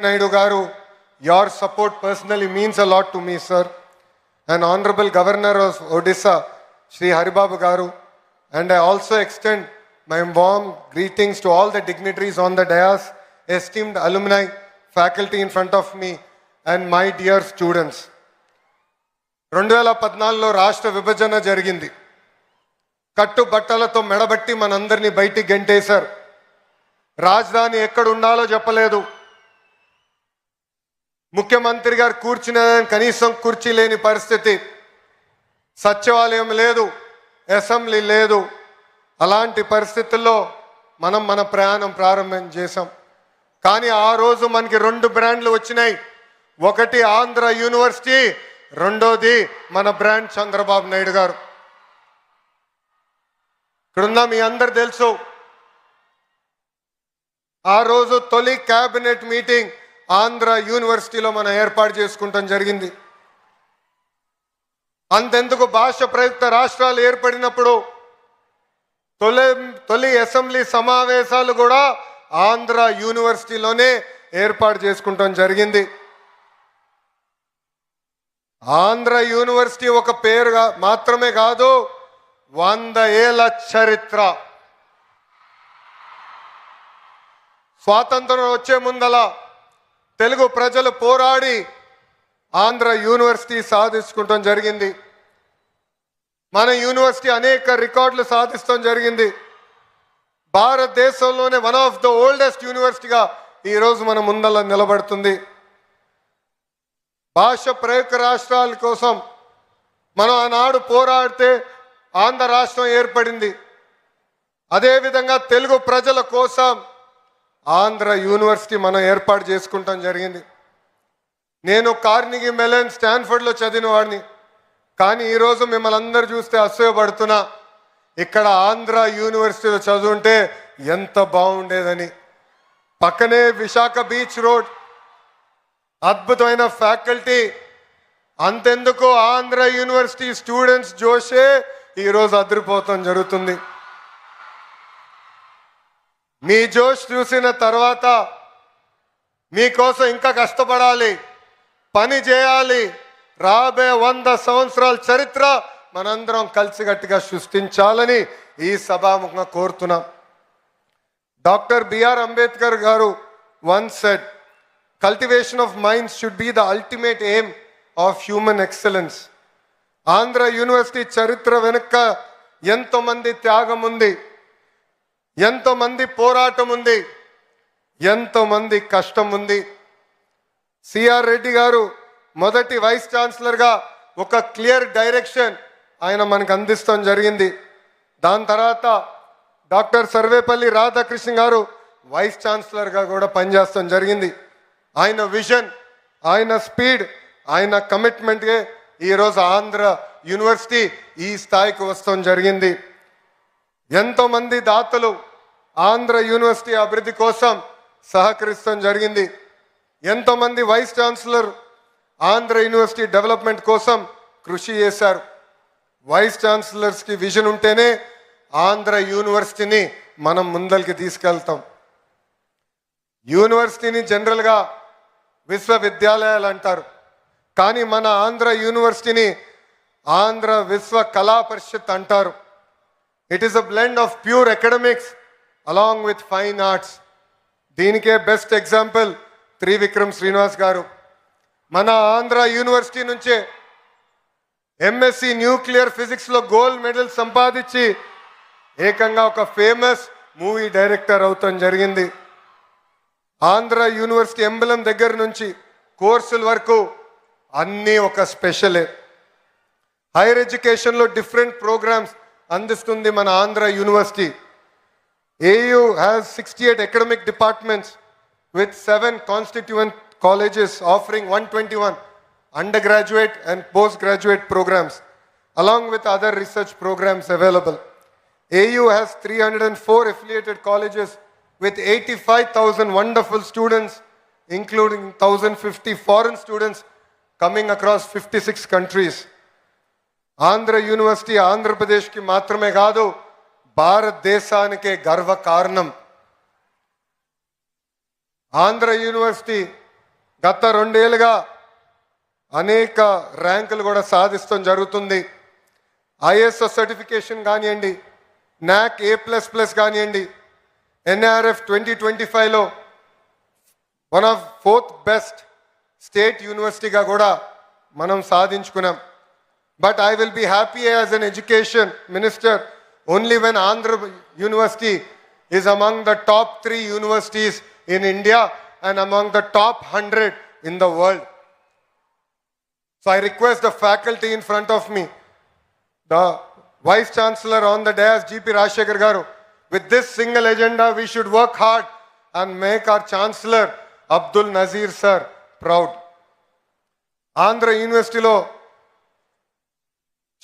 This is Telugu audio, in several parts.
Naidu Garu, your support personally means a lot to me, sir. And Honorable Governor of Odisha, Shri Haribabu Garu, and I also extend my warm greetings to all the dignitaries on the dais, esteemed alumni, faculty in front of me, and my dear students. 2014లో రాష్ట్ర విభజన జరిగింది. కట్టు బట్టలతో మెడబట్టి మనందరినీ బయటికి గెంటేశారు. రాజధాని ఎక్కడ ఉండాలో చెప్పలేదు. ముఖ్యమంత్రి గారు కూర్చున్న కనీసం కుర్చీ లేని పరిస్థితి. సచివాలయం లేదు, అసెంబ్లీ లేదు. అలాంటి పరిస్థితుల్లో మనం మన ప్రయాణం ప్రారంభం చేశాం. కానీ ఆ రోజు మనకి 2 బ్రాండ్లు వచ్చినాయి. ఒకటి ఆంధ్ర యూనివర్సిటీ, రెండోది మన బ్రాండ్ చంద్రబాబు నాయుడు గారు. ఇక్కడున్న మీ అందరు తెలుసు, ఆ రోజు తొలి క్యాబినెట్ మీటింగ్ ఆంధ్ర యూనివర్సిటీలో మనం ఏర్పాటు చేసుకుంటాం జరిగింది. అంతెందుకు భాష ప్రయుక్త రాష్ట్రాలు ఏర్పడినప్పుడు తొలి అసెంబ్లీ సమావేశాలు కూడా ఆంధ్ర యూనివర్సిటీలోనే ఏర్పాటు చేసుకుంటాం జరిగింది. ఆంధ్ర యూనివర్సిటీ ఒక పేరు మాత్రమే కాదు, 100 ఏళ్ల చరిత్ర. స్వాతంత్రం వచ్చే ముందల తెలుగు ప్రజలు పోరాడి ఆంధ్ర యూనివర్సిటీ సాధించుకుంటాం జరిగింది. మన యూనివర్సిటీ అనేక రికార్డులు సాధిస్తాం జరిగింది. భారతదేశంలోనే వన్ ఆఫ్ ద ఓల్డెస్ట్ యూనివర్సిటీగా ఈరోజు మన ముందల నిలబడుతుంది. భాష ప్రయుక్త రాష్ట్రాల కోసం మనం ఆనాడు పోరాడితే ఆంధ్ర రాష్ట్రం ఏర్పడింది. అదేవిధంగా తెలుగు ప్రజల కోసం ఆంధ్ర యూనివర్సిటీ మనం ఏర్పాటు చేసుకుంటాం జరిగింది. నేను కార్నిగీ మెలన్ స్టాన్ఫర్డ్లో చదివిన వాడిని. కానీ ఈరోజు మిమ్మల్ని అందరూ చూస్తే అసూయపడుతున్నా, ఇక్కడ ఆంధ్ర యూనివర్సిటీలో చదువుంటే ఎంత బాగుండేదని. పక్కనే విశాఖ బీచ్ రోడ్, అద్భుతమైన ఫ్యాకల్టీ. అంతెందుకు ఆంధ్ర యూనివర్సిటీ స్టూడెంట్స్ జోషే ఈరోజు అదిరిపోతాం జరుగుతుంది. మీ జోష్ చూసిన తర్వాత మీకోసం ఇంకా కష్టపడాలి, పని చేయాలి. రాబోయే 100 సంవత్సరాల చరిత్ర మనందరం కలిసికట్టుగా సృష్టించాలని ఈ సభాముఖంగా కోరుతున్నాం. డాక్టర్ బిఆర్ అంబేద్కర్ గారు once said, cultivation of minds should be the ultimate aim of human excellence. Andhra university చరిత్ర వెనుక ఎంతో మంది త్యాగం ఉంది, ఎంతో మంది పోరాటం ఉంది, ఎంతో మంది కష్టం ఉంది. సిఆర్ రెడ్డి గారు మొదటి వైస్ ఛాన్సలర్గా ఒక క్లియర్ డైరెక్షన్ ఆయన మనకు అందిస్తాం జరిగింది. దాని తర్వాత డాక్టర్ సర్వేపల్లి రాధాకృష్ణ గారు వైస్ ఛాన్సలర్గా కూడా పనిచేస్తాం జరిగింది. ఆయన విజన్, ఆయన స్పీడ్, ఆయన కమిట్మెంట్గా ఈరోజు ఆంధ్ర యూనివర్సిటీ ఈ స్థాయికి వస్తాం జరిగింది. ఎంతోమంది దాతలు ఆంధ్ర యూనివర్సిటీ అభివృద్ధి కోసం సహకరిస్తాం జరిగింది. ఎంతోమంది vice chancellor Andhra university development కోసం కృషి చేశారు. వైస్ ఛాన్సలర్స్కి విజన్ ఉంటేనే ఆంధ్ర యూనివర్సిటీని మనం ముందరికి తీసుకెళ్తాం. యూనివర్సిటీని జనరల్గా విశ్వవిద్యాలయాలు అంటారు, కానీ మన ఆంధ్ర యూనివర్సిటీని ఆంధ్ర విశ్వ కళా పరిషత్ అంటారు. It is a blend of pure academics along with fine arts. దీనికే బెస్ట్ ఎగ్జాంపుల్ త్రివిక్రమ్ శ్రీనివాస్ గారు. మన ఆంధ్ర యూనివర్సిటీ నుంచే ఎంఎస్సి న్యూక్లియర్ ఫిజిక్స్లో గోల్డ్ మెడల్ సంపాదించి ఏకంగా ఒక ఫేమస్ మూవీ డైరెక్టర్ అవుతాం జరిగింది. ఆంధ్ర యూనివర్సిటీ ఎంబలం దగ్గర నుంచి కోర్సుల వరకు అన్నీ ఒక స్పెషలే. హైయర్ ఎడ్యుకేషన్లో డిఫరెంట్ ప్రోగ్రామ్స్ అందిస్తుంది మన Andhra university. AU has 68 academic departments with 7 constituent colleges offering 121 undergraduate and postgraduate programs, along with other research programs available. AU has 304 affiliated colleges with 85,000 wonderful students, including 1,050 foreign students coming across 56 countries. Andhra university ఆంధ్రప్రదేశ్కి మాత్రమే కాదు, భారతదేశానికే గర్వ కారణం. ఆంధ్ర యూనివర్సిటీ గత 2 ఏళ్ళుగా అనేక ర్యాంకులు కూడా సాధిస్తాం జరుగుతుంది. ఐఎస్ఎస్ సర్టిఫికేషన్ కానివ్వండి, NAC A++ కానివ్వండి, NRF 2025లో one of 4th best state యూనివర్సిటీగా కూడా మనం సాధించుకున్నాం. But I will be happy as an education minister only when Andhra university is among the top 3 universities in India and among the top 100 in the world. So I request the faculty in front of me, the Vice Chancellor on the dais, GP Rajshekhar Garu, with this single agenda we should work hard and make our Chancellor Abdul Nazir sir proud. Andhra University lo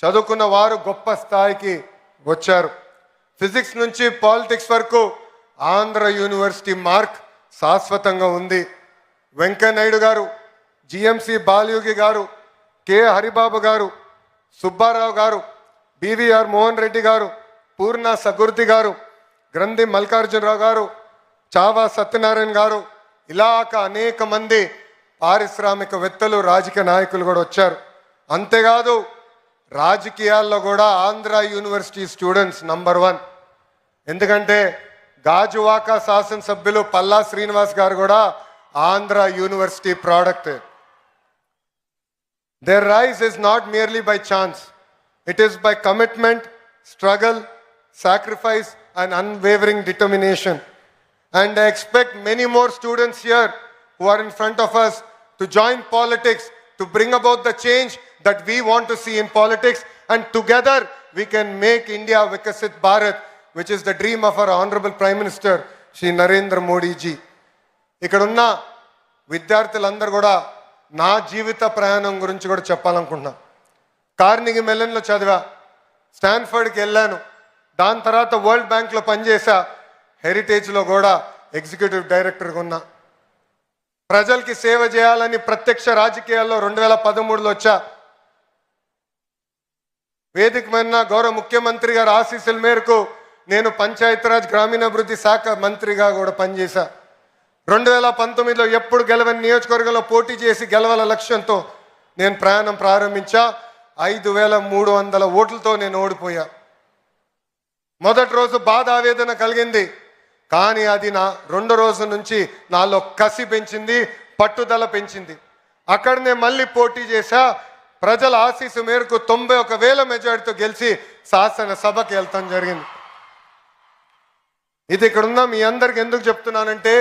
చదువుకున్న వారు గొప్ప స్థాయికి వచ్చారు. ఫిజిక్స్ నుంచి పాలిటిక్స్ వరకు ఆంధ్ర యూనివర్సిటీ మార్క్ శాశ్వతంగా ఉంది. వెంకయ్యనాయుడు గారు, GMC బాలయోగి గారు, K హరిబాబు గారు, సుబ్బారావు గారు, BVR మోహన్ రెడ్డి గారు, పూర్ణ సగుర్తి గారు, గ్రంథి మల్లికార్జునరావు గారు, చావా సత్యనారాయణ గారు, ఇలాక అనేక మంది పారిశ్రామికవేత్తలు, రాజకీయ నాయకులు కూడా వచ్చారు. అంతేకాదు రాజకీయాల్లో కూడా ఆంధ్ర యూనివర్సిటీ స్టూడెంట్స్ నంబర్ 1. ఎందుకంటే గాజువాక శాసనసభ్యులు పల్లా శ్రీనివాస్ గారు కూడా Andhra university product. Their rise is not merely by chance. It is by commitment, struggle, sacrifice and unwavering determination. And I expect many more students here who are in front of us to join politics, to bring about the change that we want to see in politics, and together we can make India Vikasit Bharat, which is the dream of our Honorable Prime Minister, Shri Narendra Modi ji. ఇక్కడున్న విద్యార్థులందరూ కూడా నా జీవిత ప్రయాణం గురించి కూడా చెప్పాలనుకుంటున్నా. కార్నిగి మెలన్లో చదివా, స్టాన్ఫర్డ్కి వెళ్ళాను, దాని తర్వాత వరల్డ్ బ్యాంక్లో పనిచేసా, హెరిటేజ్లో కూడా ఎగ్జిక్యూటివ్ డైరెక్టర్గా ఉన్నా. ప్రజలకి సేవ చేయాలని ప్రత్యక్ష రాజకీయాల్లో 2013లో వచ్చా. వేదికమైన గౌరవ ముఖ్యమంత్రి గారు ఆశీస్సుల మేరకు నేను పంచాయతీరాజ్ గ్రామీణాభివృద్ధి శాఖ మంత్రిగా కూడా పనిచేశా. 2019లో ఎప్పుడు గెలవని నియోజకవర్గంలో పోటీ చేసి గెలవాల లక్ష్యంతో నేను ప్రయాణం ప్రారంభించా. 5300 ఓట్లతో నేను ఓడిపోయా. మొదటి రోజు బాధ ఆవేదన కలిగింది, కానీ అది నా 2వ రోజు నుంచి నాలో కసి పెంచింది, పట్టుదల పెంచింది. అక్కడ నేను మళ్ళీ పోటీ చేశా. ప్రజల ఆశీస్సు మేరకు 91,000 మెజార్టీతో గెలిచి శాసనసభకి వెళ్తాం జరిగింది. ఇది ఇక్కడున్న మీ అందరికి ఎందుకు చెప్తున్నానంటే